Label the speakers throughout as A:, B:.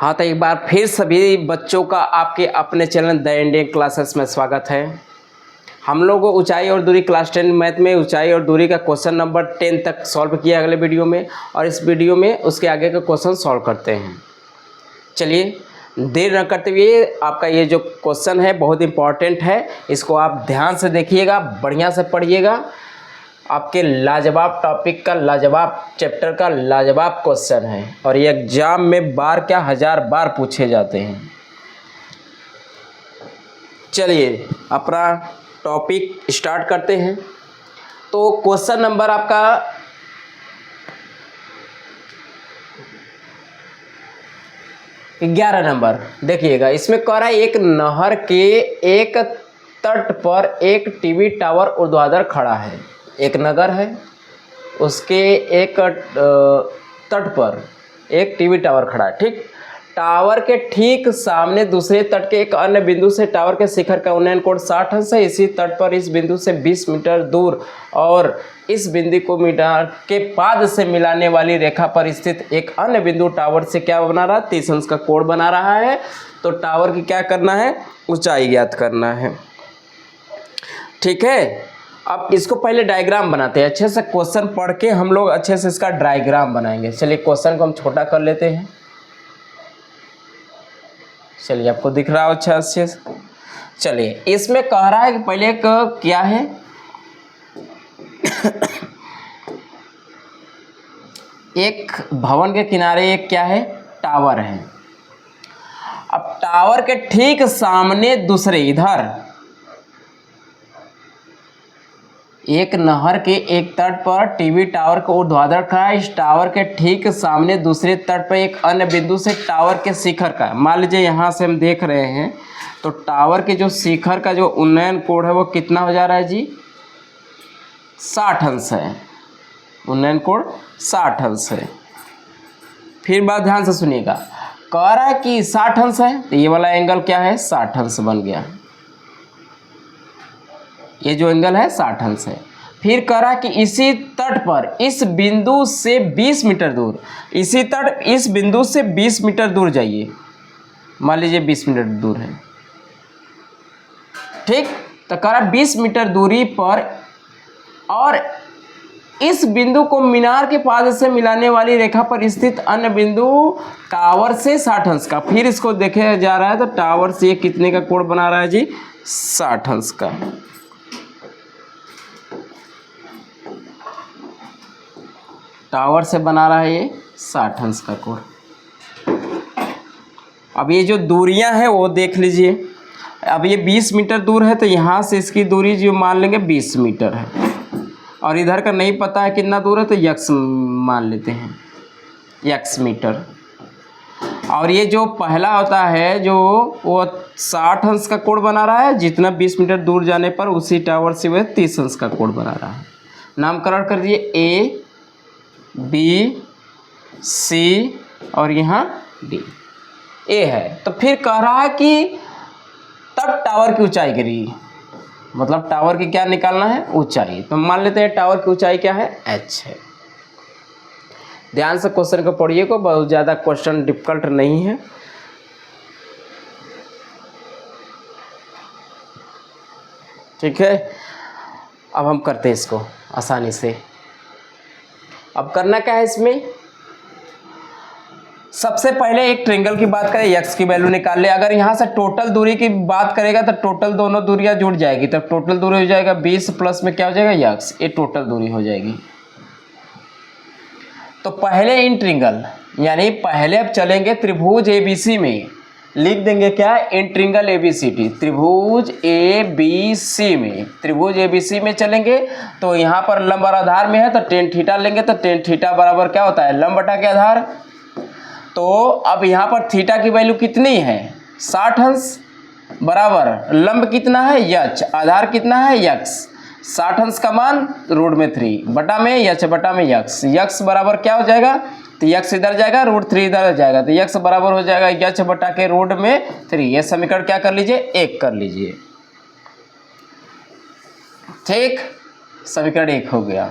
A: हाँ, तो एक बार फिर सभी बच्चों का आपके अपने चैनल द इंडियन क्लासेस में स्वागत है। हम लोग ऊंचाई और दूरी क्लास 10 मैथ में ऊंचाई और दूरी का क्वेश्चन नंबर 10 तक सॉल्व किया अगले वीडियो में, और इस वीडियो में उसके आगे का क्वेश्चन सॉल्व करते हैं। चलिए देर न करते हुए, आपका ये जो क्वेश्चन है बहुत इंपॉर्टेंट है, इसको आप ध्यान से देखिएगा, बढ़िया से पढ़िएगा। आपके लाजवाब टॉपिक का, लाजवाब चैप्टर का लाजवाब क्वेश्चन है, और ये एग्जाम में बार क्या 1000 बार पूछे जाते हैं। चलिए अपना टॉपिक स्टार्ट करते हैं। तो क्वेश्चन नंबर आपका 11 नंबर देखिएगा। इसमें कह रहा है एक नहर के एक तट पर एक टीवी टावर ऊर्ध्वाधर खड़ा है। एक नगर है, उसके एक तट पर एक टीवी टावर खड़ा है। ठीक, टावर के ठीक सामने दूसरे तट के एक अन्य बिंदु से टावर के शिखर का उन्नयन कोण 60 अंश है। इसी तट पर इस बिंदु से 20 मीटर दूर और इस बिंदु को मीटर के पाद से मिलाने वाली रेखा पर स्थित एक अन्य बिंदु टावर से क्या बना रहा है, 30 अंश का कोण बना रहा है। तो टावर की क्या करना है, ऊंचाई ज्ञात करना है। ठीक है, अब इसको पहले डायग्राम बनाते हैं। अच्छे से क्वेश्चन पढ़ के हम लोग अच्छे से इसका डायग्राम बनाएंगे। चलिए क्वेश्चन को हम छोटा कर लेते हैं। चलिए आपको दिख रहा हो अच्छा अच्छे से। चलिए इसमें कह रहा है कि पहले एक क्या है एक भवन के किनारे एक क्या है, टावर है। अब टावर के ठीक सामने दूसरे इधर एक नहर के एक तट पर टीवी टावर को ऊर्ध्वाधर खड़ा है। इस टावर के ठीक सामने दूसरे तट पर एक अन्य बिंदु से टावर के शिखर का, मान लीजिए यहाँ से हम देख रहे हैं, तो टावर के जो शिखर का जो उन्नयन कोण है वो कितना हो जा रहा है जी, 60 अंश है। उन्नयन कोण 60 अंश है। फिर बात ध्यान से सुनिएगा, कह रहा है कि 60 अंश है, तो ये वाला एंगल क्या है, 60 अंश बन गया। ये जो एंगल है 60 अंश है। फिर कह रहा कि इसी तट पर इस बिंदु से 20 मीटर दूर, इसी तट इस बिंदु से 20 मीटर दूर जाइए। मान लीजिए 20 मीटर दूर है। ठीक, तो कह रहा 20 मीटर दूरी पर और इस बिंदु को मीनार के पाद से मिलाने वाली रेखा पर स्थित अन्य बिंदु टावर से 60 अंश का। फिर इसको देखे जा रहा है तो टावर से ये कितने का कोण बना रहा है जी, 60 अंश का। टावर से बना रहा है ये 60 अंश का कोण। अब ये जो दूरियां हैं वो देख लीजिए। अब ये 20 मीटर दूर है, तो यहाँ से इसकी दूरी जो मान लेंगे 20 मीटर है, और इधर का नहीं पता है कितना दूर है, तो यक्स मान लेते हैं, यक्स मीटर। और ये जो पहला होता है जो वो 60 अंश का कोण बना रहा है, जितना 20 मीटर दूर जाने पर उसी टावर से वह 30 अंश का कोण बना रहा है। नामकरण कर दिए ए बी सी और यहाँ डी। ए है, तो फिर कह रहा है कि तब टावर की ऊंचाई गिरी, मतलब टावर की क्या निकालना है, ऊंचाई। तो मान लेते हैं टावर की ऊंचाई क्या है, h है। ध्यान से क्वेश्चन को पढ़िए, को बहुत ज़्यादा क्वेश्चन डिफिकल्ट नहीं है। ठीक है, अब हम करते हैं इसको आसानी से। अब करना क्या है इसमें, सबसे पहले एक ट्रायंगल की बात करें, x की वैल्यू निकाल ले। अगर यहाँ से टोटल दूरी की बात करेगा तो टोटल दोनों दूरियां जुड़ जाएगी, तब टोटल दूरी हो जाएगा 20 प्लस में क्या हो जाएगा, x, ये टोटल दूरी हो जाएगी। तो पहले इन ट्रायंगल, यानी पहले अब चलेंगे त्रिभुज ABC में, लिख देंगे क्या, इन ट्रायंगल ABCD, त्रिभुज ABC में, त्रिभुज ABC में चलेंगे। तो यहाँ पर लंब और आधार में है, तो टेन थीटा लेंगे, तो टेन थीटा बराबर क्या होता है, लंब बटा के आधार। तो अब यहाँ पर थीटा की वैल्यू कितनी है, 60 अंश, बराबर लंब कितना है, यच, आधार कितना है, यक्स। 60 अंश का मान रूट में 3 बटा में यच बटा में यक्स। यक्स बराबर क्या हो जाएगा, तो यक्स इधर जाएगा, रूट 3 इधर जाएगा, तो यक्स बराबर हो जाएगा यच बटा के रूट में 3। ये समीकरण क्या कर लीजिए, 1 कर लीजिए। ठीक, समीकरण 1 हो गया।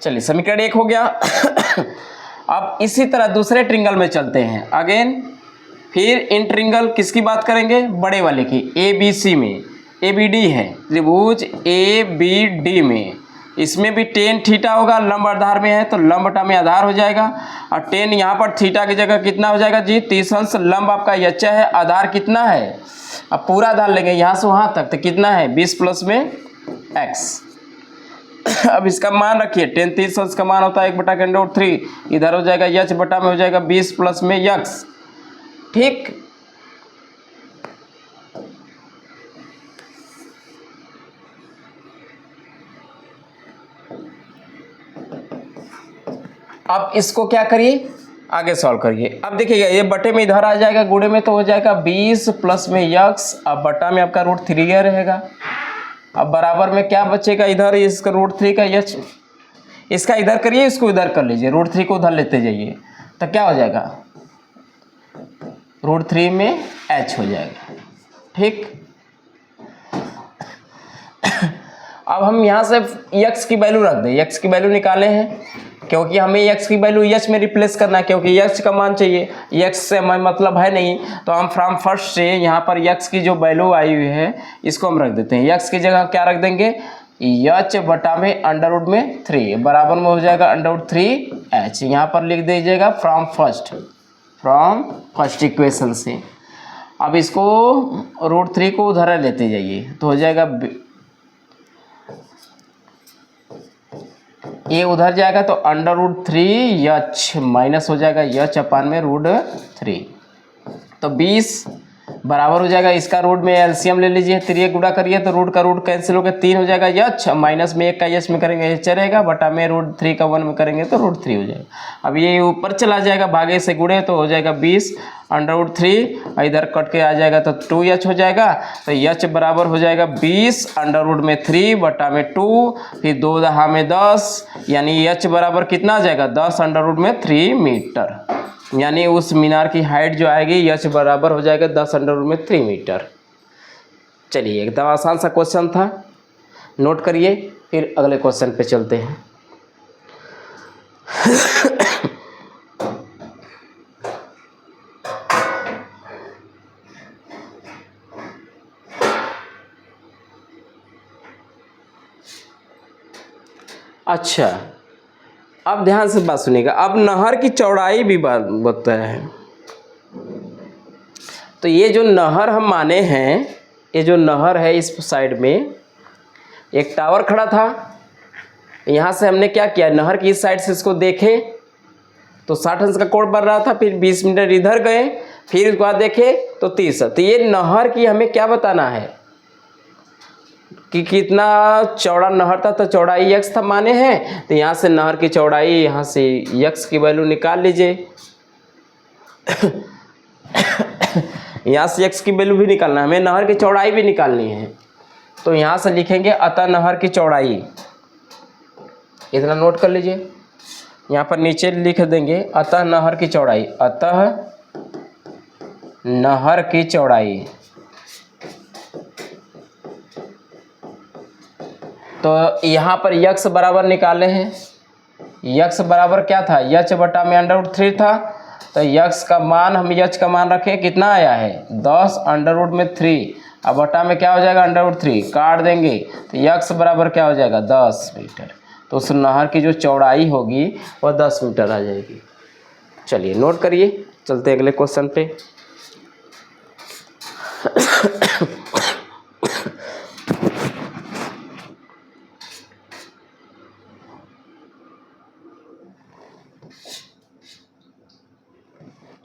A: चलिए समीकरण 1 हो गया। अब इसी तरह दूसरे ट्रिंगल में चलते हैं अगेन। फिर इन ट्रिंगल किसकी बात करेंगे, बड़े वाले की, ए बी सी में ए बी डी है त्रिभुज ए बी डी में, इसमें भी टेन थीटा होगा, लंब आधार में है तो लंब बटा में आधार हो जाएगा, और टेन यहाँ पर थीटा की जगह कितना हो जाएगा जी 30 अंश, लंब आपका यच्चा है, आधार कितना है, अब पूरा आधार लेंगे यहाँ से वहाँ तक तो कितना है 20 प्लस में x। अब इसका मान रखिए, टेन 30 अंश का मान होता है 1/√3, इधर हो जाएगा यच बटा में हो जाएगा 20 प्लस में x, ठीक। अब इसको क्या करिए, आगे सॉल्व करिए। अब देखिएगा ये बटे में इधर आ जाएगा, गुणे में तो हो जाएगा 20 प्लस में x, अब बटा में आपका √3 रहेगा। अब बराबर में क्या बचेगा, इधर इसका √3 का h, इसका इधर करिए, इसको इधर कर लीजिए, √3 को उधर लेते जाइए तो क्या हो जाएगा √3 में h हो जाएगा, ठीक। अब हम यहाँ से x की वैल्यू रख दें, x की वैल्यू निकाले हैं क्योंकि हमें x की वैल्यू h में रिप्लेस करना है, क्योंकि x का मान चाहिए, x से हमें मतलब है नहीं, तो हम फ्रॉम फर्स्ट से यहाँ पर x की जो वैल्यू आई हुई है इसको हम रख देते हैं। x की जगह क्या रख देंगे, h बटा में √3 बराबर में हो जाएगा √3h, यहाँ पर लिख दीजिएगा फ्रॉम फर्स्ट इक्वेशन से। अब इसको √3 को उधर लेते जाइए तो हो जाएगा, ये उधर जाएगा तो √3h माइनस हो जाएगा h अपान में √3, तो 20 बराबर हो जाएगा, इसका रूट में एलसीएम ले लीजिए, 3 गुणा करिए तो रूट का रूट कैंसिल होकर 3 हो जाएगा h, माइनस में 1 का h में करेंगे h रहेगा, बटा में √3 का 1 में करेंगे तो √3 हो जाएगा। अब ये ऊपर चला जाएगा, भागे से गुणे तो हो जाएगा 20 √3, इधर कट के आ जाएगा तो 2h हो जाएगा, तो h बराबर हो जाएगा 20 √3 बटा में 2, फिर 2 दहा में 10, यानी h बराबर कितना आ जाएगा 10 √3 मीटर, यानी उस मीनार की हाइट जो आएगी h बराबर हो जाएगा 10 √3 मीटर। चलिए एकदम आसान सा क्वेश्चन था, नोट करिए, फिर अगले क्वेश्चन पे चलते हैं। अच्छा, अब ध्यान से बात सुनिएगा, अब नहर की चौड़ाई भी बात बताया है। तो ये जो नहर हम माने हैं, ये जो नहर है इस साइड में एक टावर खड़ा था, यहाँ से हमने क्या किया, नहर की इस साइड से इसको देखे तो 60 अंश का कोण बन रहा था, फिर 20 मीटर इधर गए, फिर उसके बाद देखे तो 30। तो ये नहर की हमें क्या बताना है कि कितना चौड़ा नहर था, तो चौड़ाई x था माने हैं, तो यहाँ से नहर की चौड़ाई, यहाँ से x की वैल्यू निकाल लीजिए। यहाँ से x की वैल्यू भी निकालना है हमें, नहर की चौड़ाई भी निकालनी है, तो यहाँ से लिखेंगे अतः नहर की चौड़ाई, इतना नोट कर लीजिए, यहाँ पर नीचे लिख देंगे अतः नहर की चौड़ाई, अतः नहर की चौड़ाई। तो यहाँ पर x बराबर निकाले हैं, x बराबर क्या था, h बटा में √3 था, तो x का मान, हम h का मान रखें कितना आया है 10 √3, अब बटा में क्या हो जाएगा √3, काट देंगे तो x बराबर क्या हो जाएगा 10 मीटर, तो उस नहर की जो चौड़ाई होगी वह 10 मीटर आ जाएगी। चलिए नोट करिए, चलते अगले क्वेश्चन पे।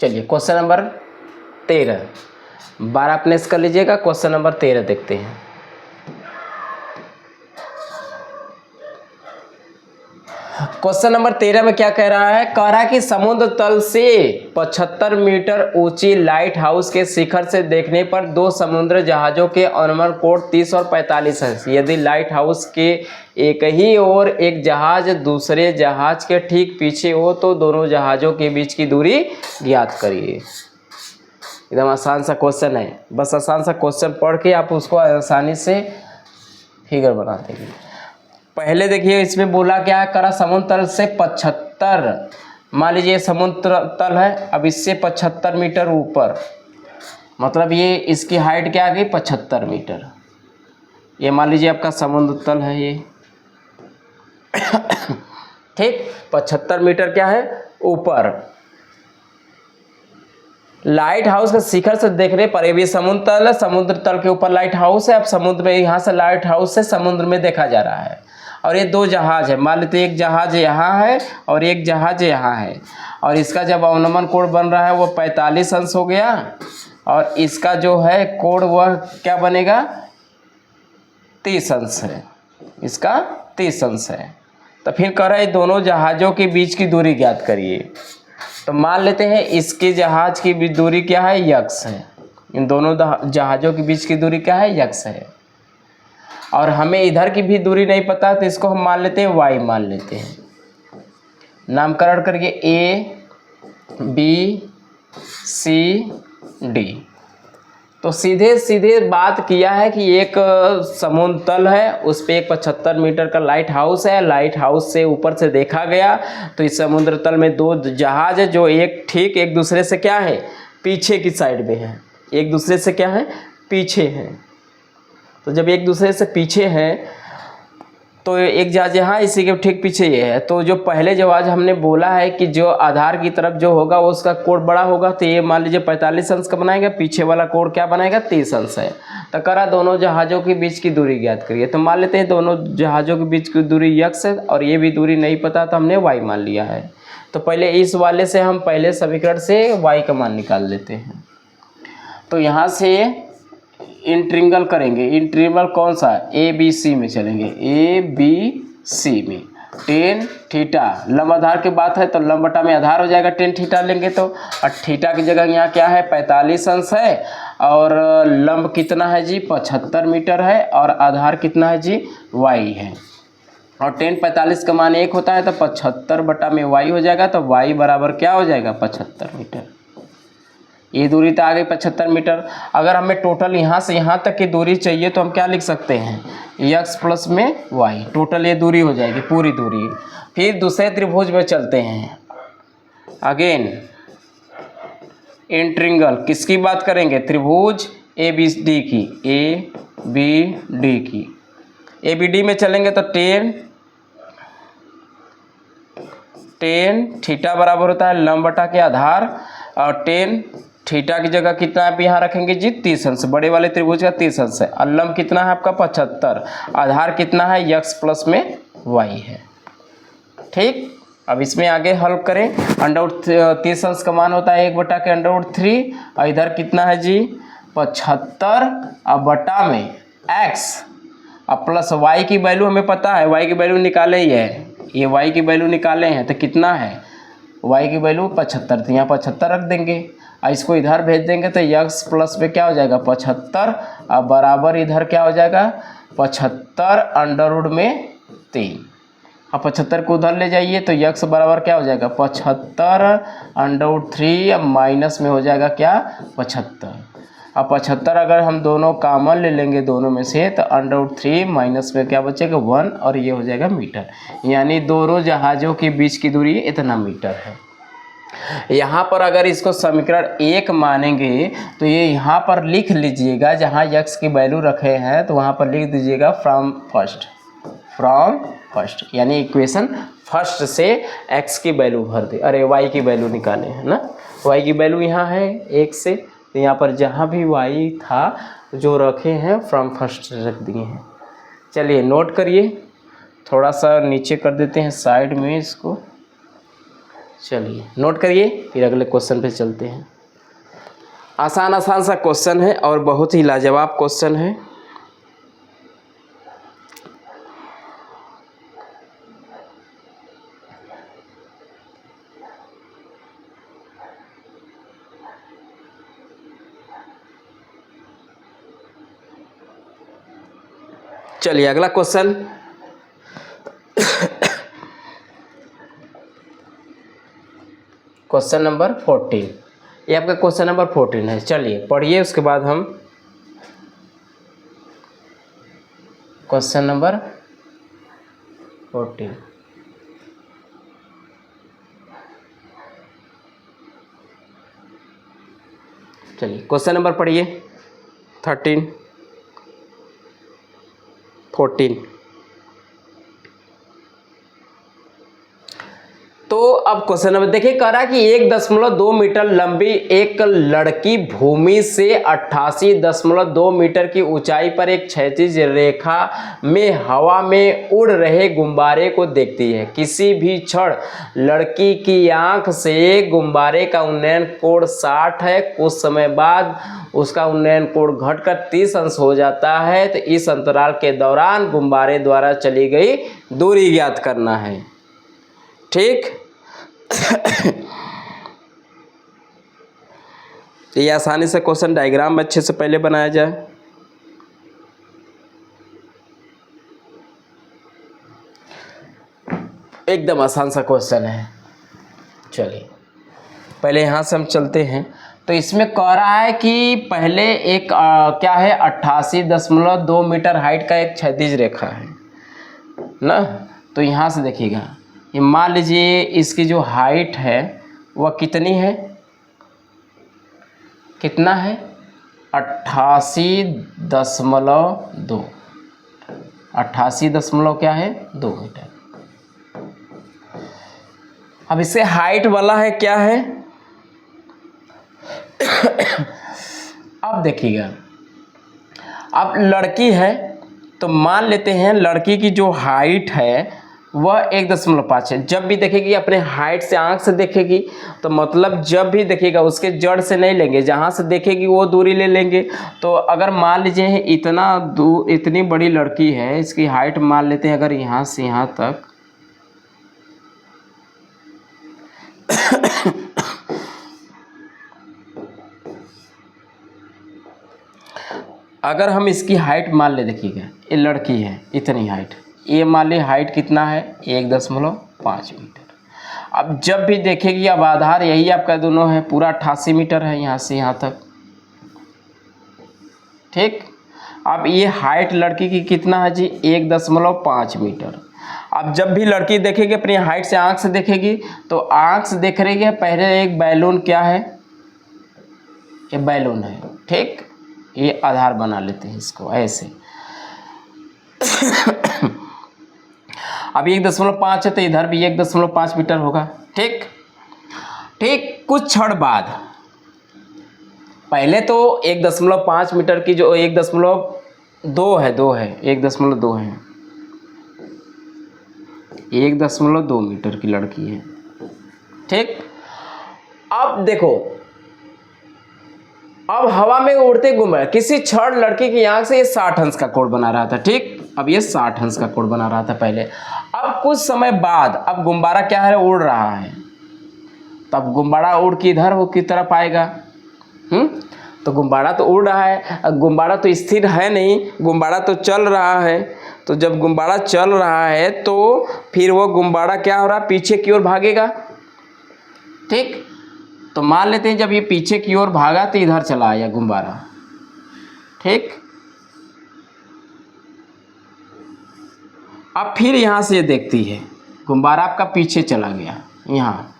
A: चलिए क्वेश्चन नंबर 13, 12 अपने कर लीजिएगा, क्वेश्चन नंबर 13 देखते हैं। क्वेश्चन नंबर 13 में क्या कह रहा है, कह रहा है कि समुद्र तल से 75 मीटर ऊंची लाइट हाउस के शिखर से देखने पर दो समुद्र जहाज़ों के अनुमान कोण 30 और 45 है। यदि लाइट हाउस के एक ही ओर एक जहाज दूसरे जहाज के ठीक पीछे हो तो दोनों जहाज़ों के बीच की दूरी ज्ञात करिए। एकदम आसान सा क्वेश्चन है, बस आसान सा क्वेश्चन पढ़ के आप उसको आसानी से फिगर बना देंगे। पहले देखिए इसमें बोला क्या है, करा समुद्र तल से 75, मान लीजिए समुद्र तल है, अब इससे 75 मीटर ऊपर, मतलब ये इसकी हाइट क्या आ गई 75 मीटर। ये मान लीजिए आपका समुद्र तल है ये ठीक, 75 मीटर क्या है ऊपर। लाइट हाउस का शिखर से देखने पर, ये भी समुद्र तल है, समुद्र तल के ऊपर लाइट हाउस है। अब समुद्र में यहाँ से लाइट हाउस से समुद्र में देखा जा रहा है। और ये दो जहाज है, मान लेते एक जहाज यहाँ है और एक जहाज यहाँ है, और इसका जब अवनमन कोण बन रहा है वो 45 अंश हो गया, और इसका जो है कोण वह क्या बनेगा 30 अंश है, इसका 30 अंश है। तो फिर कह रहा है दोनों जहाज़ों के बीच की दूरी ज्ञात करिए। तो मान लेते हैं इसके जहाज की दूरी क्या है यक्स है, इन दोनों जहाज़ों के बीच की दूरी क्या है यक्स है, और हमें इधर की भी दूरी नहीं पता, तो इसको हम मान लेते हैं वाई मान लेते हैं। नामकरण करके ए बी सी डी। तो सीधे सीधे बात किया है कि एक समुद्र तल है, उस पर एक 75 मीटर का लाइट हाउस है, लाइट हाउस से ऊपर से देखा गया तो इस समुद्र तल में दो जहाज है जो एक ठीक एक दूसरे से क्या है पीछे की साइड में है, एक दूसरे से क्या है पीछे है। तो जब एक दूसरे से पीछे हैं तो एक जहाज यहाँ इसी के ठीक पीछे ये है। तो जो पहले जहाज हमने बोला है कि जो आधार की तरफ जो होगा वो उसका कोण बड़ा होगा, तो ये मान लीजिए 45 अंश का बनाएगा, पीछे वाला कोण क्या बनाएगा 30 अंश है। तो करा दोनों जहाज़ों के बीच की दूरी ज्ञात करिए। तो मान लेते हैं दोनों जहाज़ों के बीच की दूरी यक्स है, और ये भी दूरी नहीं पता तो हमने वाई मान लिया है। तो पहले इस वाले से हम पहले समीकरण से वाई का मान निकाल लेते हैं। तो यहाँ से इंट्रिंगल करेंगे, इंट्रिंगल कौन सा ए बी सी में चलेंगे, ए बी सी में टेन थीटा लंब आधार की बात है तो लंब बटा में आधार हो जाएगा, टेन थीटा लेंगे तो, और थीटा की जगह यहाँ क्या है 45 अंश है, और लंब कितना है जी 75 मीटर है, और आधार कितना है जी वाई है, और टेन 45 का मान 1 होता है तो 75 बटा में वाई हो जाएगा। तो वाई बराबर क्या हो जाएगा 75 मीटर। ये दूरी तो आ गई 75 मीटर। अगर हमें टोटल यहाँ से यहाँ तक की दूरी चाहिए तो हम क्या लिख सकते हैं यक्स प्लस में वाई, टोटल ये दूरी हो जाएगी पूरी दूरी। फिर दूसरे त्रिभुज में चलते हैं, अगेन इंट्रिंगल किसकी बात करेंगे त्रिभुज ए बी डी की, ए बी डी की। ए बी डी में चलेंगे तो टेन थीटा बराबर होता है लंब बटा के आधार, और टेन थीटा की जगह कितना आप यहाँ रखेंगे जी 30 अंश, बड़े वाले त्रिभुज का 30 अंश है, और लंब कितना है आपका 75, आधार कितना है यक्स प्लस में वाई है। ठीक, अब इसमें आगे हल करें, अंडर 30 अंश का मान होता है 1 बटा के √3, और इधर कितना है जी 75 और बटा में x, और प्लस y की वैल्यू हमें पता है, y की वैल्यू निकाले ही है, ये y की वैल्यू निकाले हैं तो कितना है y की वैल्यू 75, तो यहाँ 75 रख देंगे, और इसको इधर भेज देंगे तो यक्स प्लस में क्या हो जाएगा 75, और बराबर इधर क्या हो जाएगा 75 अंडर में 3, और 75 को उधर ले जाइए तो यक्स बराबर क्या हो जाएगा 75 √3, माइनस में हो जाएगा क्या 75, और 75 अगर हम दोनों कॉमन ले लेंगे दोनों में से तो √3 माइनस में क्या बचेगा 1, और ये हो जाएगा मीटर, यानी दोनों जहाज़ों के बीच की दूरी इतना मीटर है। यहाँ पर अगर इसको समीकरण 1 मानेंगे तो ये यहाँ पर लिख लीजिएगा, जहाँ यक्स की वैल्यू रखे हैं तो वहाँ पर लिख दीजिएगा फ्रॉम फर्स्ट, यानी इक्वेशन फर्स्ट से x की वैल्यू भर दे, अरे y की वैल्यू निकाले है ना, y की वैल्यू यहाँ है 1 से, तो यहाँ पर जहाँ भी y था जो रखे हैं फ्रॉम फर्स्ट रख दिए हैं। चलिए नोट करिए, थोड़ा सा नीचे कर देते हैं साइड में इसको, चलिए नोट करिए, फिर अगले क्वेश्चन पे चलते हैं। आसान सा क्वेश्चन है और बहुत ही लाजवाब क्वेश्चन है। चलिए अगला क्वेश्चन, क्वेश्चन नंबर 14, ये आपका क्वेश्चन नंबर 14 है। चलिए पढ़िए, उसके बाद हम क्वेश्चन नंबर 14। चलिए क्वेश्चन नंबर पढ़िए। 13, 14। तो अब क्वेश्चन नंबर देखिए, कह रहा है कि 1.2 मीटर लंबी एक लड़की भूमि से 88.2 मीटर की ऊंचाई पर एक क्षैतिज रेखा में हवा में उड़ रहे गुब्बारे को देखती है। किसी भी क्षण लड़की की आंख से गुब्बारे का उन्नयन कोण 60 है। कुछ समय बाद उसका उन्नयन कोण घटकर 30 अंश हो जाता है। तो इस अंतराल के दौरान गुब्बारे द्वारा चली गई दूरी ज्ञात करना है। ठीक। ये आसानी से क्वेश्चन डायग्राम अच्छे से पहले बनाया जाए। एकदम आसान सा क्वेश्चन है। चलिए पहले यहाँ से हम चलते हैं। तो इसमें कह रहा है कि पहले एक क्या है 88.2 मीटर हाइट का एक क्षैतिज रेखा है ना। तो यहाँ से देखिएगा, ये मान लीजिए इसकी जो हाइट है वह कितनी है, कितना है 88.2 क्या है 2 मीटर। अब इससे हाइट वाला है क्या है अब देखिएगा, अब लड़की है तो मान लेते हैं लड़की की जो हाइट है वह 1.5 है। जब भी देखेगी अपने हाइट से, आंख से देखेगी, तो मतलब जब भी देखेगा उसके जड़ से नहीं लेंगे, जहाँ से देखेगी वो दूरी ले लेंगे। तो अगर मान लीजिए इतनी बड़ी लड़की है, इसकी हाइट मान लेते हैं अगर यहाँ से यहाँ तक अगर हम इसकी हाइट मान ले, देखिएगा ये लड़की है इतनी हाइट, ये मान ली हाइट कितना है 1.5 मीटर। अब जब भी देखेगी, अब आधार यही आपका दोनों है, पूरा 88 मीटर है यहाँ से यहाँ तक। ठीक। अब ये हाइट लड़की की कितना है जी 1.5 मीटर। अब जब भी लड़की देखेगी अपनी हाइट से, आंख से देखेगी, तो आंख से देख रही है पहले एक बैलून क्या है, ये बैलून है। ठीक। ये आधार बना लेते हैं इसको ऐसे अब 1.5 है तो इधर भी 1.5 मीटर होगा। ठीक। ठीक। कुछ क्षण बाद, पहले तो 1.5 मीटर की जो 1.2 है 1.2 है 1.2 मीटर की लड़की है। ठीक। अब देखो, अब हवा में उड़ते गुब्बारे, किसी क्षण लड़की की आंख से ये 60 अंश का कोण बना रहा था। ठीक। अब ये 60 अंश का कोण बना रहा था पहले। अब कुछ समय बाद अब गुब्बारा क्या है उड़ रहा है, तब गुब्बारा उड़ के इधर हो की तरफ आएगा। तो गुब्बारा तो उड़ रहा है, गुब्बारा तो स्थिर है नहीं, गुब्बारा तो चल रहा है। तो जब गुब्बारा चल रहा है तो फिर वो गुब्बारा क्या हो रहा है, पीछे की ओर भागेगा। ठीक। तो मान लेते हैं जब ये पीछे की ओर भागा तो इधर चला आया गुब्बारा। ठीक। अब फिर यहाँ से ये देखती है गुब्बारा आपका पीछे चला गया यहाँ।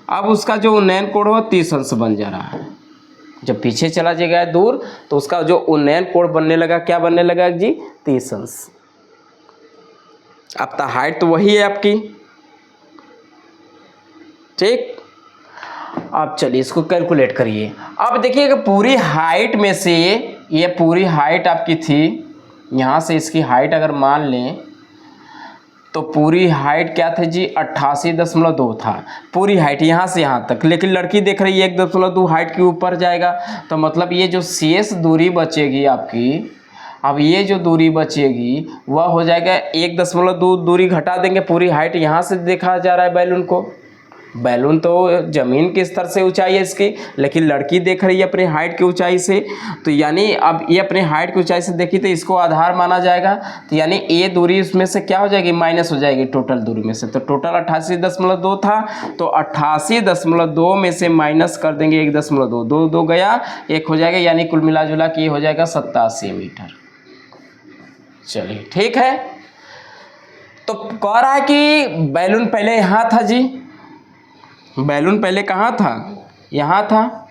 A: अब उसका जो उन्नयन कोण हो 30 अंश बन जा रहा है। जब पीछे चला जाएगा दूर तो उसका जो उन्नयन कोण बनने लगा, क्या बनने लगा जी 30 अंश। अब तो हाइट तो वही है आपकी। ठीक। अब चलिए इसको कैलकुलेट करिए। अब देखिएगा पूरी हाइट में से, ये पूरी हाइट आपकी थी, यहाँ से इसकी हाइट अगर मान लें तो पूरी हाइट क्या थी जी 88.2 था पूरी हाइट यहाँ से यहाँ तक। लेकिन लड़की देख रही है 1.2 हाइट के ऊपर जाएगा, तो मतलब ये जो शेष दूरी बचेगी आपकी, अब ये जो दूरी बचेगी वह हो जाएगा 1.2 दूरी घटा देंगे। पूरी हाइट यहाँ से देखा जा रहा है बैलून को, बैलून तो ज़मीन के स्तर से ऊंचाई है इसकी, लेकिन लड़की देख रही है अपने हाइट की ऊंचाई से। तो यानी अब ये अपने हाइट की ऊंचाई से देखी तो इसको आधार माना जाएगा। तो यानी ये दूरी उसमें से क्या हो जाएगी, माइनस हो जाएगी टोटल दूरी में से। तो टोटल 88.2 था, तो 88.2 में से माइनस कर देंगे 1.2, 2 गया 1 हो जाएगा, यानी कुल मिला जुला के ये हो जाएगा 87 मीटर। चलिए ठीक है। तो कह रहा है कि बैलून पहले यहाँ था जी, बैलून पहले कहाँ था, यहाँ था।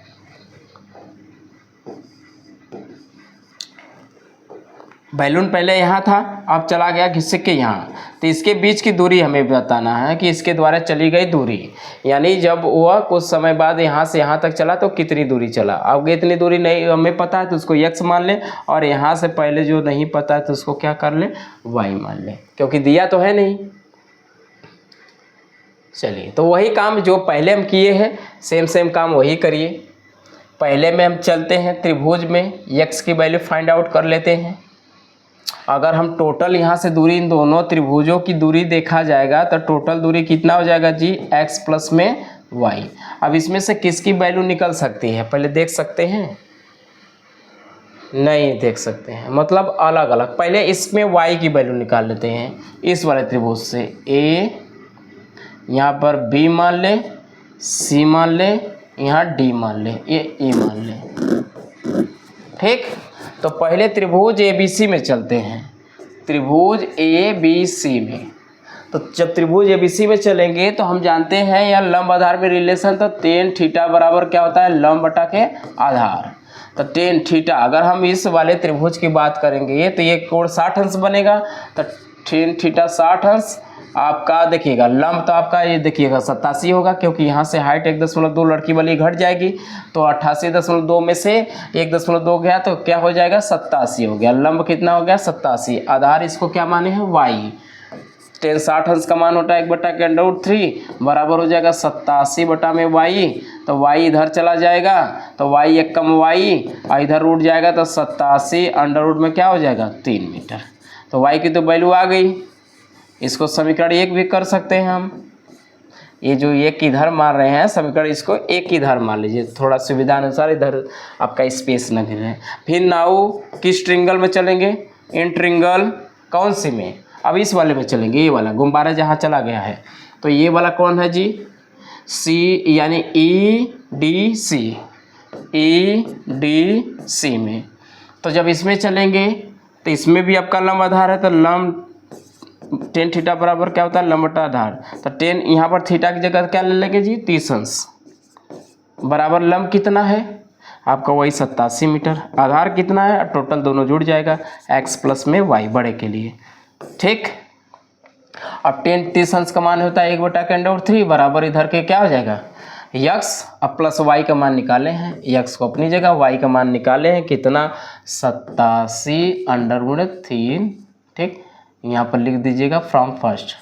A: बैलून पहले यहाँ था, अब चला गया घिसक के यहाँ। तो इसके बीच की दूरी हमें बताना है कि इसके द्वारा चली गई दूरी, यानी जब वह कुछ समय बाद यहाँ से यहाँ तक चला तो कितनी दूरी चला। अब इतनी दूरी नहीं हमें पता है तो उसको x मान ले, और यहाँ से पहले जो नहीं पता है तो उसको क्या कर ले, y मान ले, क्योंकि दिया तो है नहीं। चलिए, तो वही काम जो पहले हम किए हैं सेम काम वही करिए। पहले में हम चलते हैं त्रिभुज में, x की वैल्यू फाइंड आउट कर लेते हैं। अगर हम टोटल यहाँ से दूरी, इन दोनों त्रिभुजों की दूरी देखा जाएगा तो टोटल दूरी कितना हो जाएगा जी, x प्लस में y। अब इसमें से किसकी वैल्यू निकल सकती है पहले देख सकते हैं, नहीं देख सकते हैं, मतलब अलग अलग। पहले इसमें y की वैल्यू निकाल लेते हैं इस वाले त्रिभुज से। a यहाँ पर b मान ले, c मान ले, यहाँ d मान ले, ये e मान ले। ठीक, तो पहले त्रिभुज ABC में चलते हैं, त्रिभुज ABC में। तो जब त्रिभुज ABC में चलेंगे तो हम जानते हैं यहाँ लंब आधार में रिलेशन, तो टेन थीटा बराबर क्या होता है, लंब बटा के आधार। तो टेन थीटा, अगर हम इस वाले त्रिभुज की बात करेंगे तो ये कोण 60 अंश बनेगा। तो टेन थीटा 60 अंश आपका देखिएगा, लंब तो आपका ये देखिएगा 87 होगा, क्योंकि यहाँ से हाइट 1.2 लड़की वाली घट जाएगी, तो 88.2 में से 1.2 गया तो क्या हो जाएगा, 87 हो गया। लंब कितना हो गया, 87। आधार इसको क्या माने हैं, y। टेन 60 अंश का मान होता है 1/√3 बराबर हो जाएगा 87 बटा में y। तो y इधर चला जाएगा, तो y एक कम y, और इधर रूट जाएगा तो 87 अंडर रूट में क्या हो जाएगा, 3 मीटर। तो y की तो वैल्यू आ गई। इसको समीकरण 1 भी कर सकते हैं हम। ये जो एक इधर मार रहे हैं समीकरण, इसको एक इधर मान लीजिए, थोड़ा सुविधा अनुसार इधर आपका स्पेस न गिरे। फिर नाउ किस ट्रिंगल में चलेंगे, इन ट्रिंगल कौन सी में, अब इस वाले में चलेंगे, ये वाला गुब्बारा जहाँ चला गया है। तो ये वाला कौन है जी, सी यानी EDC में। तो जब इसमें चलेंगे तो इसमें भी आपका लंब आधार है, तो लंब टेन थीटा बराबर क्या होता है, लंब बटा आधार। तो टेन यहाँ पर थीटा की जगह क्या ले लेंगे जी, 30 अंश बराबर लंब कितना है आपका, वही 87 मीटर। आधार कितना है, टोटल दोनों जुड़ जाएगा, x प्लस में y बड़े के लिए। ठीक, अब टेन 30 अंश का मान होता है 1/√3 बराबर इधर के क्या हो जाएगा, x। अब प्लस y का मान निकाले हैं, x को अपनी जगह, y का मान निकाले हैं कितना, 87 अंडर√3। ठीक, यहाँ पर लिख दीजिएगा फ्रॉम फर्स्ट,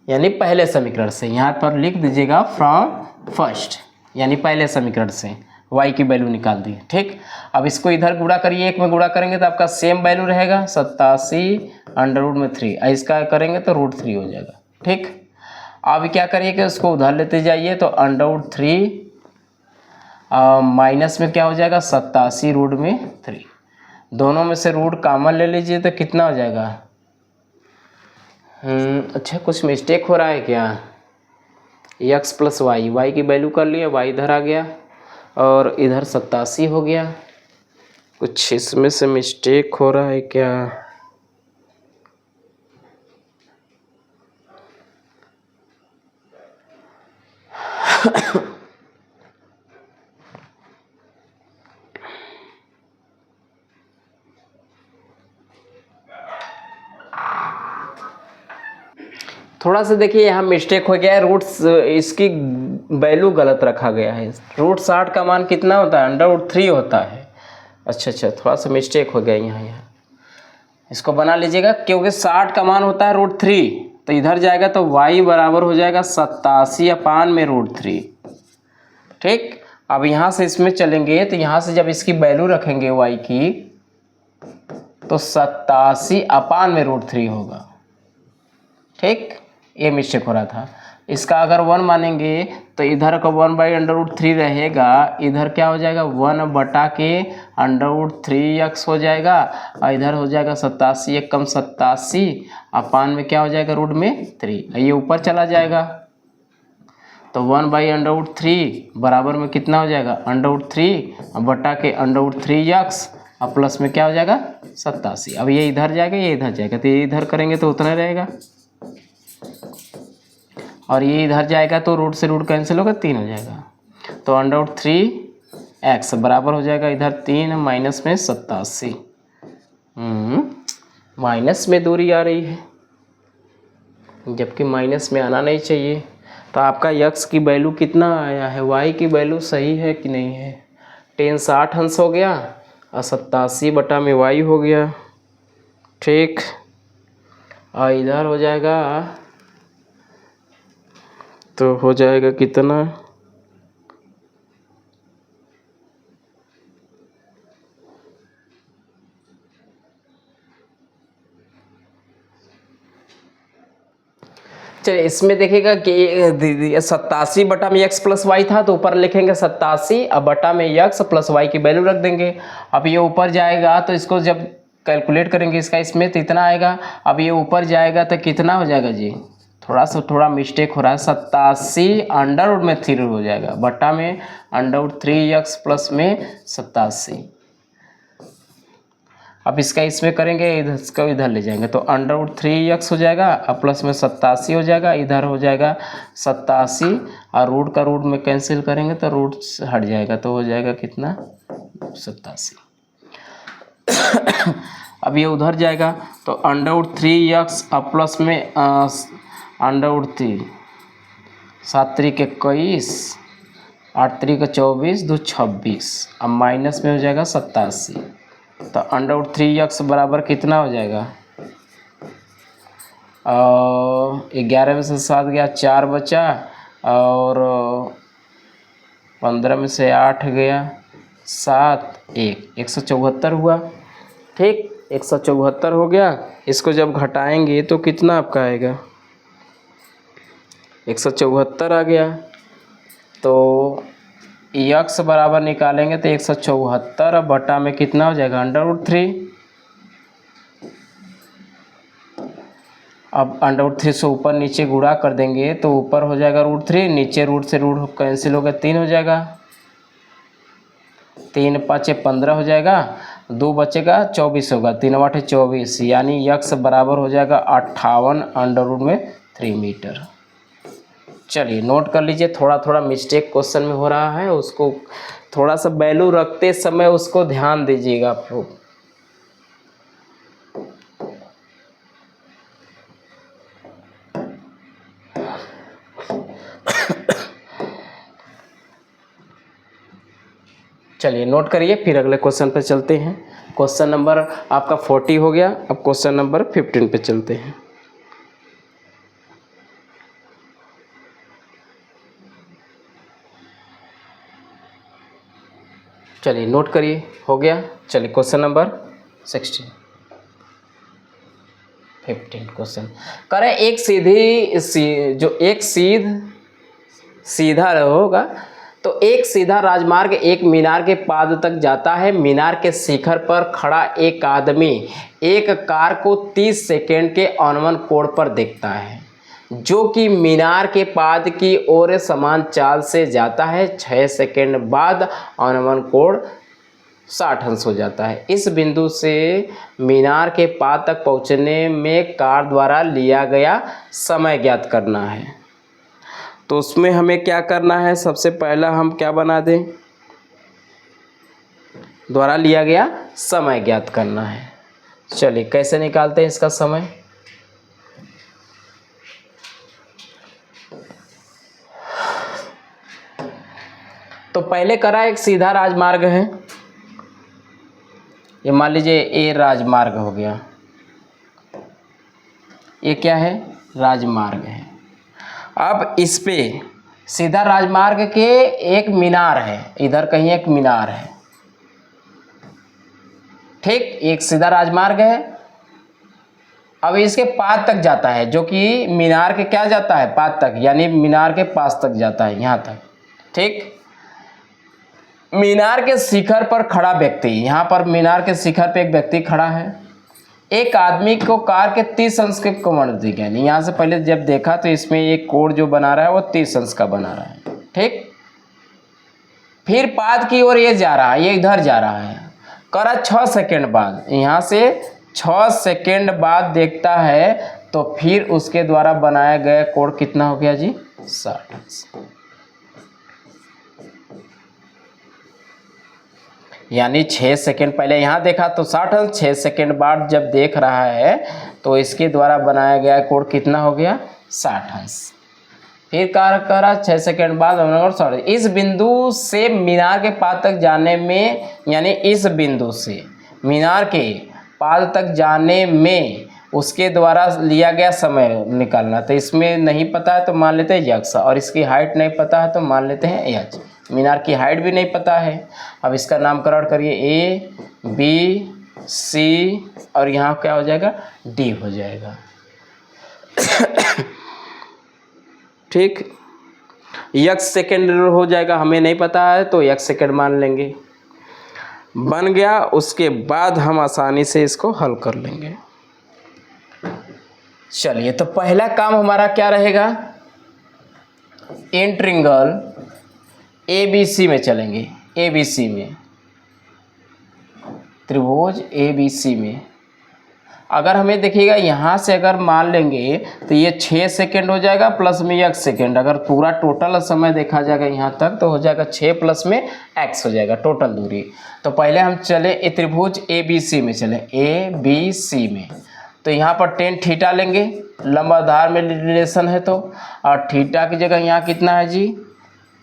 A: यानी पहले समीकरण से। यहाँ पर लिख दीजिएगा फ्रॉम फर्स्ट, यानी पहले समीकरण से y की वैल्यू निकाल दी। ठीक, अब इसको इधर गुणा करिए, एक में गुणा करेंगे तो आपका सेम वैल्यू रहेगा 87 अंडर√3, इसका करेंगे तो √3 हो जाएगा। ठीक, अब क्या करिए कि उसको उधर लेते जाइए, तो अंडर√3 माइनस में क्या हो जाएगा, 87√3। दोनों में से रूट कॉमन ले लीजिए तो कितना हो जाएगा, अच्छा कुछ मिस्टेक हो रहा है क्या, x प्लस y की वैल्यू कर लिए, y इधर आ गया और इधर 87 हो गया। कुछ इसमें से मिस्टेक हो रहा है क्या, थोड़ा सा देखिए यहाँ मिस्टेक हो गया है, रूट्स इसकी वैल्यू गलत रखा गया है। √60 का मान कितना होता है, अंडर√3 होता है। अच्छा, थोड़ा सा मिस्टेक हो गया यहाँ इसको बना लीजिएगा, क्योंकि 60 का मान होता है √3, तो इधर जाएगा तो y बराबर हो जाएगा 87 अपान में √3। ठीक, अब यहाँ से इसमें चलेंगे तो यहाँ से जब इसकी वैल्यू रखेंगे y की, तो 87 अपान में √3 होगा। ठीक, ये मिस्टेक हो रहा था। इसका अगर 1 मानेंगे तो इधर का 1/√3 रहेगा, इधर क्या हो जाएगा 1 बटा के √3x हो जाएगा, और इधर हो जाएगा 87 एक कम 87 अपान में क्या हो जाएगा रूट में 3, ये ऊपर चला जाएगा। तो 1/√3 बराबर में कितना हो जाएगा, √3 बटा के √3x, अब प्लस में क्या हो जाएगा 87। अब ये इधर जाएगा, ये इधर जाएगा, तो ये इधर करेंगे तो उतना रहेगा, और ये इधर जाएगा तो रूट से रूट कैंसिल होगा, 3 हो जाएगा। तो √3x बराबर हो जाएगा इधर 3 माइनस में 87। माइनस में दूरी आ रही है, जबकि माइनस में आना नहीं चाहिए। तो आपका x की वैल्यू कितना आया है, y की वैल्यू सही है कि नहीं है। 10 60 अंश हो गया और 87 बटा में y हो गया, ठीक। और इधर हो जाएगा, तो हो जाएगा कितना, चलिए इसमें देखिएगा कि 87 बटा में x प्लस वाई था, तो ऊपर लिखेंगे 87 अब बटा में x प्लस वाई की वैल्यू रख देंगे। अब ये ऊपर जाएगा तो इसको जब कैलकुलेट करेंगे इसका, इसमें तो इतना आएगा। अब ये ऊपर जाएगा तो कितना हो जाएगा जी, थोड़ा मिस्टेक हो रहा है, 87 √3 हो जाएगा, बटा में √3x प्लस में 87। अब इसका इसमें करेंगे, इधर इसका इधर ले जाएंगे तो √3x हो जाएगा, अब प्लस में 87 हो जाएगा, इधर हो जाएगा 87 और रूट का रूट में कैंसिल करेंगे तो रूट हट जाएगा, तो हो जाएगा कितना 87। अब ये उधर जाएगा तो √3x अब प्लस में √3, 7 3 21, 8 3 24, 2 26, अब माइनस में हो जाएगा 87। तो √3x बराबर कितना हो जाएगा, 11 में से 7 गया, 4 बचा, और 15 में से 8 गया, 7 1, 174 हुआ, ठीक। 174 हो गया। इसको जब घटाएंगे तो कितना आपका आएगा, 174 आ गया। तो x बराबर निकालेंगे तो 174 बटा में कितना हो जाएगा √3। अब √3 से ऊपर नीचे गुणा कर देंगे तो ऊपर हो जाएगा √3, नीचे रूट से रूट कैंसिल होगा, 3 हो जाएगा, 3 5 15 हो जाएगा, 2 बचेगा 24 होगा, 3 8 24, यानी x बराबर हो जाएगा 58 √3 मीटर। चलिए नोट कर लीजिए, थोड़ा मिस्टेक क्वेश्चन में हो रहा है, उसको थोड़ा सा वैल्यू रखते समय उसको ध्यान दीजिएगा आप लोग। चलिए नोट करिए, फिर अगले क्वेश्चन पे चलते हैं। क्वेश्चन नंबर आपका 40 हो गया, अब क्वेश्चन नंबर 15 पे चलते हैं। चलिए नोट करिए, हो गया। चलिए क्वेश्चन नंबर 15 क्वेश्चन करें। एक जो एक सीधा होगा, तो एक सीधा राजमार्ग एक मीनार के पाद तक जाता है। मीनार के शिखर पर खड़ा एक आदमी एक कार को 30 सेकेंड के अनुमान कोण पर देखता है, जो कि मीनार के पाद की ओर समान चाल से जाता है। 6 सेकेंड बाद अनुमान कोण 60 अंश हो जाता है। इस बिंदु से मीनार के पाद तक पहुंचने में कार द्वारा लिया गया समय ज्ञात करना है। तो उसमें हमें क्या करना है, सबसे पहला हम क्या बना दें, द्वारा लिया गया समय ज्ञात करना है। चलिए कैसे निकालते हैं इसका समय। तो पहले करा एक सीधा राजमार्ग है, ये मान लीजिए ये राजमार्ग हो गया, ये क्या है राजमार्ग है। अब इस पे सीधा राजमार्ग के एक मीनार है, इधर कहीं एक मीनार है, ठीक। एक सीधा राजमार्ग है, अब इसके पाद तक जाता है, जो कि मीनार के क्या जाता है पाद तक, यानी मीनार के पास तक जाता है, यहाँ तक, ठीक। मीनार के शिखर पर खड़ा व्यक्ति, यहाँ पर मीनार के शिखर पे एक व्यक्ति खड़ा है। एक आदमी को कार के 30 अंश के कोण दिखे, यानी यहाँ से पहले जब देखा तो इसमें एक कोण जो बना रहा है वो 30 अंश का बना रहा है, ठीक। फिर पाद की ओर ये जा रहा है, ये इधर जा रहा है। करा 6 सेकेंड बाद, यहाँ से 6 सेकेंड बाद देखता है तो फिर उसके द्वारा बनाया गया कोण कितना हो गया जी 60 अंश। यानी 6 सेकेंड पहले यहाँ देखा तो 60 अंश, 6 सेकेंड बाद जब देख रहा है तो इसके द्वारा बनाया गया कोण कितना हो गया 60 अंश। फिर कार्य करा 6 सेकेंड बाद और सॉरी इस बिंदु से मीनार के पाद तक जाने में, यानी इस बिंदु से मीनार के पाद तक जाने में उसके द्वारा लिया गया समय निकालना। तो इसमें नहीं पता है तो मान लेते हैं यक्स, और इसकी हाइट नहीं पता है तो मान लेते हैं एच। मीनार की हाइट भी नहीं पता है। अब इसका नामकरण करिए ए बी सी और यहाँ क्या हो जाएगा डी हो जाएगा। ठीक, यक्स सेकेंड हो जाएगा, हमें नहीं पता है तो यक्स सेकेंड मान लेंगे। बन गया, उसके बाद हम आसानी से इसको हल कर लेंगे। चलिए, तो पहला काम हमारा क्या रहेगा, इन ट्रिंगल ए बी सी में चलेंगे। ए बी सी में त्रिभुज ए बी सी में अगर हमें देखिएगा यहाँ से अगर मान लेंगे तो ये 6 सेकेंड हो जाएगा प्लस में x सेकेंड। अगर पूरा टोटल समय देखा जाएगा यहाँ तक तो हो जाएगा 6 प्लस में x हो जाएगा टोटल दूरी। तो पहले हम चले ए त्रिभुज ए बी सी में चले, ए बी सी में। तो यहाँ पर tan थीटा लेंगे, लंब आधार में रिलेशन है तो, और थीटा की जगह यहाँ कितना है जी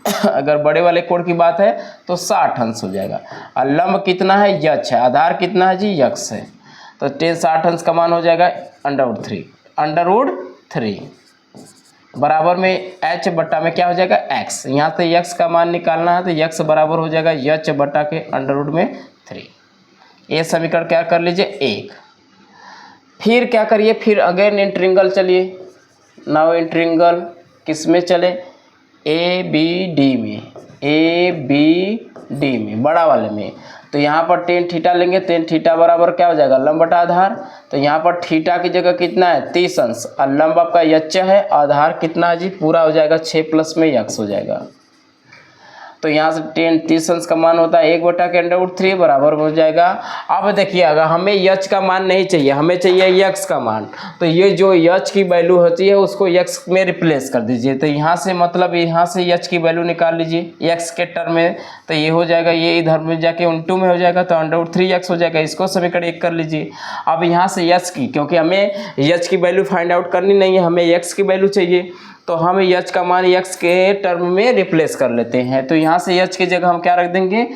A: अगर बड़े वाले कोण की बात है तो 60 अंश हो जाएगा। और लंब कितना है यच है, आधार कितना है जी यक्स है। तो tan 60 अंश का मान हो जाएगा √3 बराबर में h बट्टा में क्या हो जाएगा x। यहाँ से x का मान निकालना है तो x बराबर हो जाएगा h बट्टा के √3। ये समीकरण क्या कर लीजिए 1। फिर क्या करिए, फिर अगेन इन ट्रिंगल चलिए। नाउ इन ट्रिंगल किस में चले, ए बी डी में, ए बी डी में बड़ा वाले में। तो यहाँ पर tan थीटा लेंगे, tan थीटा बराबर क्या हो जाएगा लंब बटा आधार। तो यहाँ पर थीटा की जगह कितना है 30 अंश, और लंब आपका यच है, आधार कितना है जी पूरा हो जाएगा 6 प्लस में x हो जाएगा। तो यहाँ से tan 30 अंश का मान होता है 1 बटा के √3 बराबर हो जाएगा। अब देखिए अगर हमें यच का मान नहीं चाहिए, हमें चाहिए यक्स का मान, तो ये जो यच की वैल्यू होती है उसको यक्स में रिप्लेस कर दीजिए। तो यहाँ से मतलब यहाँ से यच की वैल्यू निकाल लीजिए यक्स के टर्म में। तो ये हो जाएगा, ये इधर में जाके उल्टू में हो जाएगा तो √3x हो जाएगा। इसको समीकरण 1 कर लीजिए। अब यहाँ से यच की, क्योंकि हमें यच की वैल्यू फाइंड आउट करनी नहीं है, हमें यक्स की वैल्यू चाहिए, तो हम यच का मान यक्स के टर्म में रिप्लेस कर लेते हैं। तो यहाँ से यच की जगह हम क्या रख देंगे,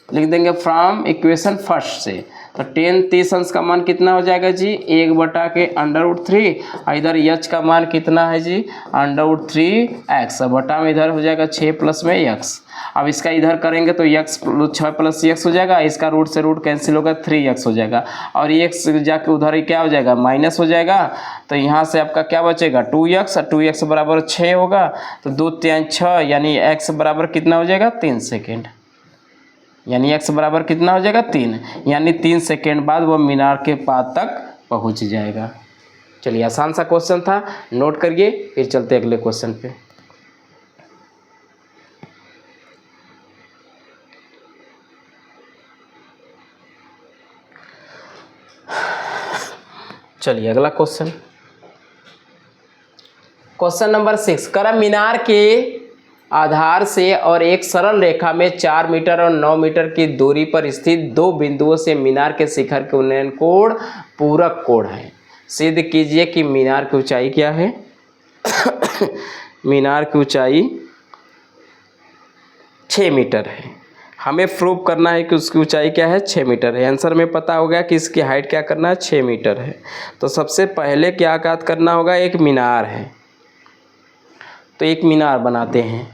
A: लिख देंगे फ्रॉम इक्वेशन फर्स्ट से। तो tan 30 अंश का मान कितना हो जाएगा जी 1 बटा के √3, और इधर यच का मान कितना है जी √3x बटा में इधर हो जाएगा 6 प्लस में x। अब इसका इधर करेंगे तो x 6 प्लस x हो जाएगा, इसका रूट से रूट कैंसिल होगा 3x हो जाएगा, और x जाके उधर ही क्या हो जाएगा माइनस हो जाएगा। तो यहाँ से आपका क्या बचेगा 2x, और 2x बराबर 6 होगा, तो 2 3 6 यानी x बराबर कितना हो जाएगा 3 सेकेंड, यानी x बराबर कितना हो जाएगा 3, यानी 3 सेकेंड बाद वो मीनार के पाद तक पहुंच जाएगा। चलिए, आसान सा क्वेश्चन था, नोट करिए, फिर चलते अगले क्वेश्चन पे। चलिए अगला क्वेश्चन, क्वेश्चन नंबर 6। करा मीनार के आधार से और एक सरल रेखा में 4 मीटर और 9 मीटर की दूरी पर स्थित दो बिंदुओं से मीनार के शिखर के उन्नयन कोण पूरक कोण है। सिद्ध कीजिए कि मीनार की ऊंचाई क्या है। मीनार की ऊंचाई 6 मीटर है। हमें प्रूव करना है कि उसकी ऊंचाई क्या है 6 मीटर है। आंसर में पता हो गया कि इसकी हाइट क्या करना है 6 मीटर है। तो सबसे पहले क्या याद करना होगा, एक मीनार है, तो एक मीनार बनाते हैं।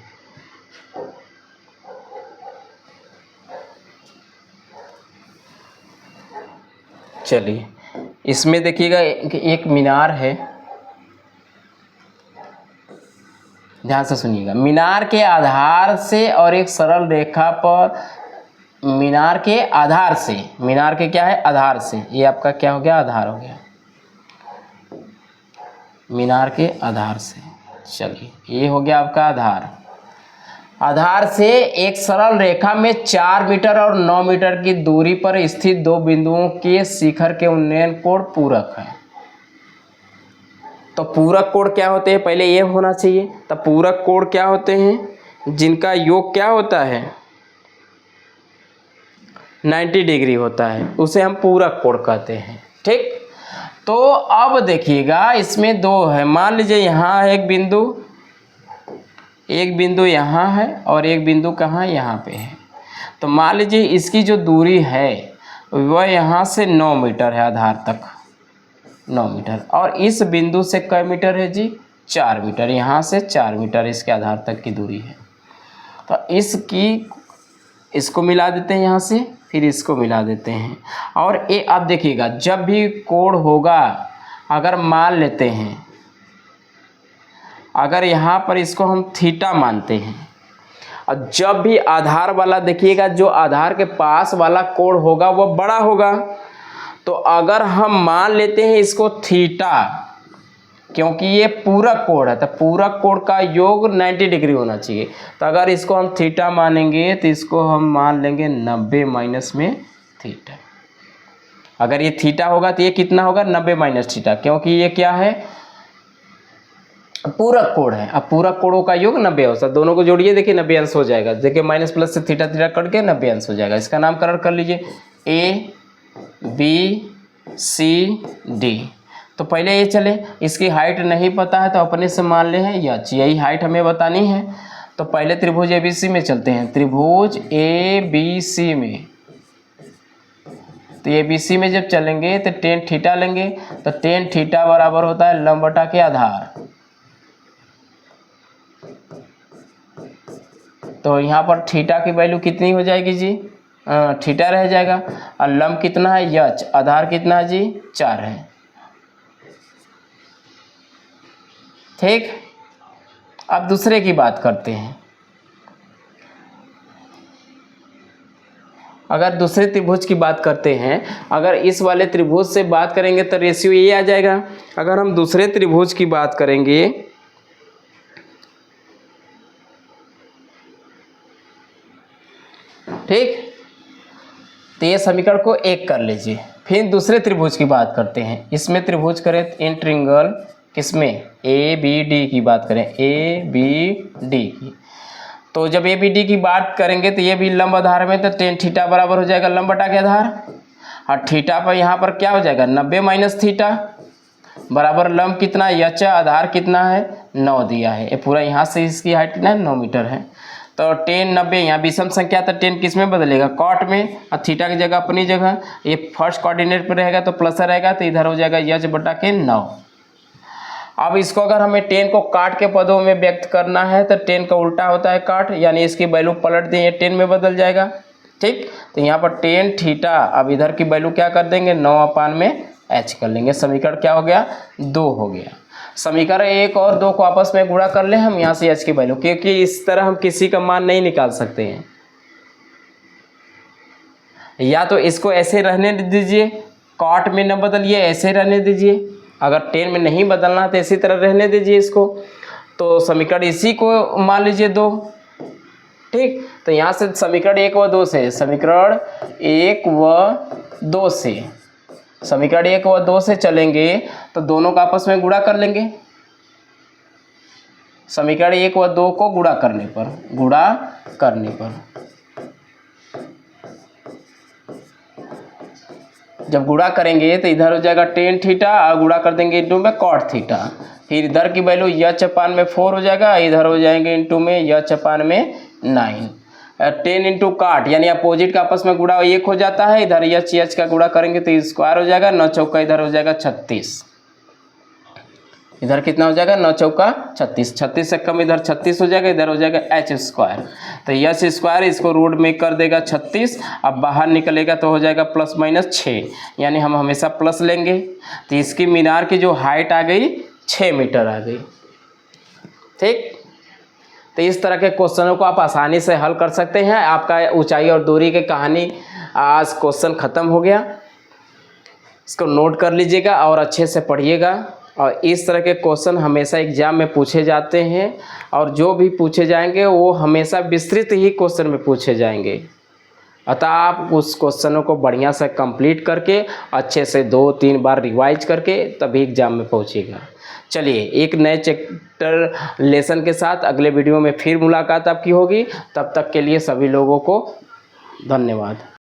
A: चलिए, इसमें देखिएगा एक मीनार है, ध्यान से सुनिएगा। मीनार के आधार से और एक सरल रेखा पर, मीनार के आधार से, मीनार के क्या है आधार से, ये आपका क्या हो गया आधार हो गया, मीनार के आधार से। चलिए, ये हो गया आपका आधार। आधार से एक सरल रेखा में 4 मीटर और 9 मीटर की दूरी पर स्थित दो बिंदुओं के शिखर के उन्नयन कोण पूरक है। तो पूरक कोण क्या होते हैं, पहले ये होना चाहिए। तो पूरक कोण क्या होते हैं, जिनका योग क्या होता है 90 डिग्री होता है, उसे हम पूरक कोण कहते हैं। ठीक, तो अब देखिएगा इसमें दो है, मान लीजिए यहाँ एक बिंदु यहाँ है और एक बिंदु कहाँ यहाँ पे है। तो मान लीजिए इसकी जो दूरी है वह यहाँ से 9 मीटर है, आधार तक 9 मीटर, और इस बिंदु से कै मीटर है जी 4 मीटर, यहाँ से 4 मीटर इसके आधार तक की दूरी है। तो इसको मिला देते हैं यहाँ से, फिर इसको मिला देते हैं। और ये अब देखिएगा जब भी कोण होगा, अगर मान लेते हैं, अगर यहाँ पर इसको हम थीटा मानते हैं, और जब भी आधार वाला देखिएगा जो आधार के पास वाला कोण होगा वह बड़ा होगा। तो अगर हम मान लेते हैं इसको थीटा, क्योंकि ये पूरक कोण है तो पूरक कोण का योग 90 डिग्री होना चाहिए। तो अगर इसको हम थीटा मानेंगे तो इसको हम मान लेंगे 90 माइनस में थीटा। अगर ये थीटा होगा तो ये कितना होगा 90 माइनस थीटा, क्योंकि ये क्या है पूरक कोण है। अब पूरक कोणों का योग 90 होता है, दोनों को जोड़िए, देखिए 90 अंश हो जाएगा। देखिए माइनस प्लस से थीटा थीटा कट के 90 अंश हो जाएगा। इसका नामकरण कर लीजिए ABCD। तो पहले ये चले, इसकी हाइट नहीं पता है तो अपने से मान ले हैं यही हाइट हमें बतानी है। तो पहले त्रिभुज ABC में चलते हैं। त्रिभुज ABC में, तो ABC में जब चलेंगे तो tan थीटा लेंगे। तो tan थीटा बराबर होता है लंब बटा के आधार। तो यहाँ पर थीटा की वैल्यू कितनी हो जाएगी जी, थीटा रह जाएगा। और लंब कितना है h, आधार कितना है जी 4 है। ठीक, अब दूसरे की बात करते हैं। अगर दूसरे त्रिभुज की बात करते हैं, अगर इस वाले त्रिभुज से बात करेंगे तो रेशियो ये आ जाएगा। अगर हम दूसरे त्रिभुज की बात करेंगे, ठीक, तो ये समीकरण को 1 कर लीजिए। फिर दूसरे त्रिभुज की बात करते हैं। इसमें त्रिभुज करें इन ट्रिंगल, किसमें ABD की बात करें, ABD की। तो जब ABD की बात करेंगे तो ये भी लंब आधार में, तो tan थीटा बराबर हो जाएगा लंब बटा के आधार। और थीटा पर यहाँ पर क्या हो जाएगा 90 माइनस थीटा बराबर लंब कितना h, आधार कितना है 9 दिया है। ये पूरा यहाँ से इसकी हाइट कितना है 9 मीटर है। तो tan 90, यहाँ विषम संख्या, तो tan किस में बदलेगा कॉट में, और थीटा की जगह अपनी जगह। ये फर्स्ट कोऑर्डिनेट पर रहेगा तो प्लस रहेगा, तो इधर हो जाएगा h बटा के 9। अब इसको अगर हमें tan को काट के पदों में व्यक्त करना है तो tan का उल्टा होता है काट, यानी इसकी वैल्यू पलट दें, ये tan में बदल जाएगा। ठीक, तो यहाँ पर tan थीटा, अब इधर की वैल्यू क्या कर देंगे 9 में h कर लेंगे। समीकरण क्या हो गया 2 हो गया। समीकरण 1 और 2 को आपस में गुणा कर ले हम यहाँ से h की वैल्यू, क्योंकि इस तरह हम किसी का मान नहीं निकाल सकते हैं। या तो इसको ऐसे रहने दीजिए, कॉट में न बदलिए, ऐसे रहने दीजिए। अगर tan में नहीं बदलना तो इसी तरह रहने दीजिए इसको। तो समीकरण इसी को मान लीजिए 2। ठीक, तो यहाँ से समीकरण 1 व 2 से, समीकरण 1 व 2 से, समीकरण 1 व 2 से चलेंगे तो दोनों का आपस में गुणा कर लेंगे। समीकरण 1 व 2 को गुणा करने पर जब गुणा करेंगे तो इधर हो जाएगा tan थीटा, और गुणा कर देंगे इंटू में cot थीटा। फिर इधर की वैल्यू h अपान में 4 हो जाएगा, इधर हो जाएंगे इंटू में h अपान में 9। 10 इंटू काट, यानी अपोजिट का आपस में गुणा 1 हो जाता है। इधर h का गुणा करेंगे तो स्क्वायर हो जाएगा, 9 चौका इधर हो जाएगा 36। इधर कितना हो जाएगा 9 चौका 36, 36 से कम इधर 36 हो जाएगा, इधर हो जाएगा h स्क्वायर। तो h स्क्वायर इसको रूट में कर देगा 36। अब बाहर निकलेगा तो हो जाएगा प्लस माइनस 6, यानी हम हमेशा प्लस लेंगे। तो इसकी मीनार की जो हाइट आ गई 6 मीटर आ गई। ठीक, तो इस तरह के क्वेश्चनों को आप आसानी से हल कर सकते हैं। आपका ऊंचाई और दूरी की कहानी आज क्वेश्चन ख़त्म हो गया। इसको नोट कर लीजिएगा और अच्छे से पढ़िएगा। और इस तरह के क्वेश्चन हमेशा एग्जाम में पूछे जाते हैं, और जो भी पूछे जाएंगे वो हमेशा विस्तृत ही क्वेश्चन में पूछे जाएंगे। अतः आप उस क्वेश्चनों को बढ़िया से कंप्लीट करके अच्छे से 2-3 बार रिवाइज करके तभी एग्ज़ाम में पहुंचिएगा। चलिए, एक नए चैप्टर लेसन के साथ अगले वीडियो में फिर मुलाकात आपकी होगी। तब तक के लिए सभी लोगों को धन्यवाद।